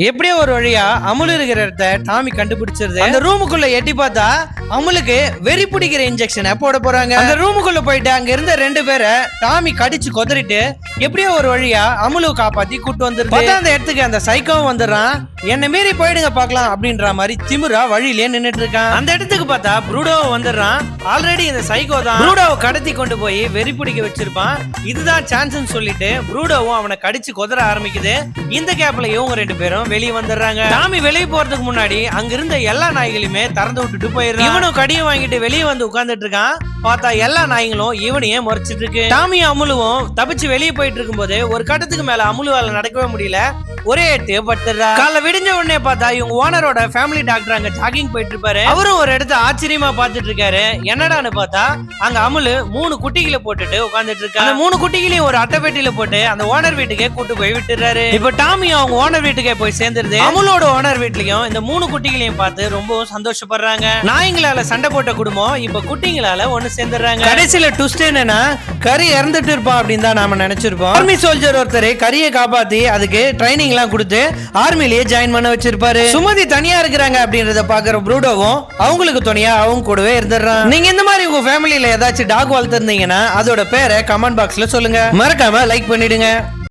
எப்படியோ ஒரு வழியா அமுல் இருக்கிற இடத்த டாமி கண்டுபிடிச்சிருது. அந்த ரூமுக்குள்ள எட்டி பார்த்தா அமுலுக்கு வெறி பிடிக்கிற இன்ஜெக்ஷனை போட போறாங்க. அந்த ரூமுக்குள்ள போயிட்டு அங்க இருந்த 2 பேரை டாமி கடிச்சு கொதறிட்டு எப்படியோ ஒரு வழியா அமுலுவை காப்பாத்தி கூட்டு வந்துருது. அந்த இடத்துக்கு அந்த சைக்கோவும் வந்துடுறான். என்ன மீறி போயிடுங்க பாக்கலாம் அப்படின்ற மாதிரி திமிரா வழியிலே நின்னுட்டு இருக்கான். அந்த இடத்துக்கு பார்த்தா ப்ரூடோவும் வந்துடுறான். ஆல்ரெடி இந்த சைக்கோ தான் ப்ரூடோவை கடத்தி கொண்டு போய் வெறி பிடிக்க வச்சிருப்பான். இதுதான் சான்ஸ்னு சொல்லிட்டு ப்ரூடோவும் அவனை கடிச்சு கொதற ஆரம்பிக்குது. இந்த கேப்ல இவங்க 2 பேரும் வெளியே வந்துடுறாங்க. டாமி வெளியே போறதுக்கு முன்னாடி அங்க இருந்த எல்லா நாய்களையுமே திறந்து விட்டுட்டு போயிடுறான். இவனும் கடியை வாங்கிட்டு வெளியே வந்து உட்கார்ந்துட்டு இருக்கான். பார்த்தா எல்லா நாய்களும் இவனையே முறைச்சிட்டு இருக்கு. டாமியும் அமுலுவும் தப்பிச்சு வெளியே போயிட்டு இருக்கும்போது ஒரு கட்டத்துக்கு மேல அமுலுவால நடக்கவே முடியல. ஒரே எட்டு பட்டுறா. காலைல விடிஞ்ச உடனே பார்த்தா இவங்க ஓனரோட ஃபேமிலி டாக்டர் அங்க ஜாகிங் போயிட்டு இருப்பாரு. அவரும் ஒரு இடத்த ஆச்சரியமா பாத்துட்டு இருக்காரு. என்னடான்னு பார்த்தா அங்க அமுலு 3 குட்டிகளை போட்டுட்டு உட்கார்ந்துட்டு இருக்காரு. அந்த 3 குட்டிகளையும் ஒரு அட்டை பெட்டியில போட்டு அந்த ஓனர் வீட்டுக்கே கூட்டு போய் விட்டுறாரு. இப்ப டாமியும் அவங்க ஓனர் வீட்டுக்கே போய் சேர்ந்துருது. அமுலோட ஓனர் வீட்லயும் இந்த 3 குட்டிகளையும் பார்த்து ரொம்ப சந்தோஷப்படுறாங்க. நாய்ங்களால சண்டை போட்ட குடும்பம் இப்ப குட்டிங்களால ஒண்ணு சேர்ந்துடுறாங்க. கடைசியில ட்விஸ்ட் என்னன்னா கறி இறந்துட்டு இருப்பான் அப்படின்னு தான் நாம நினைச்சிருப்போம். ஆர்மி சோல்ஜர் ஒருத்தர் கறியை காப்பாத்தி அதுக்கு ட்ரைனிங் எல்லாம் கொடுத்து ஆர்மிலேயே ஜாயின் பண்ண வச்சிருப்பாரு. சுமதி தனியா இருக்கிறாங்க அப்படின்றத பாக்குற ப்ரூடோவும் அவங்களுக்கு துணையா அவங்க கூடவே இருந்துடுறான். நீங்க இந்த மாதிரி உங்க ஃபேமிலியில ஏதாச்சும் டாக் வளர்த்திருந்தீங்கன்னா அதோட பேரை கமெண்ட் பாக்ஸ்ல சொல்லுங்க. மறக்காம லைக் பண்ணிடுங்க.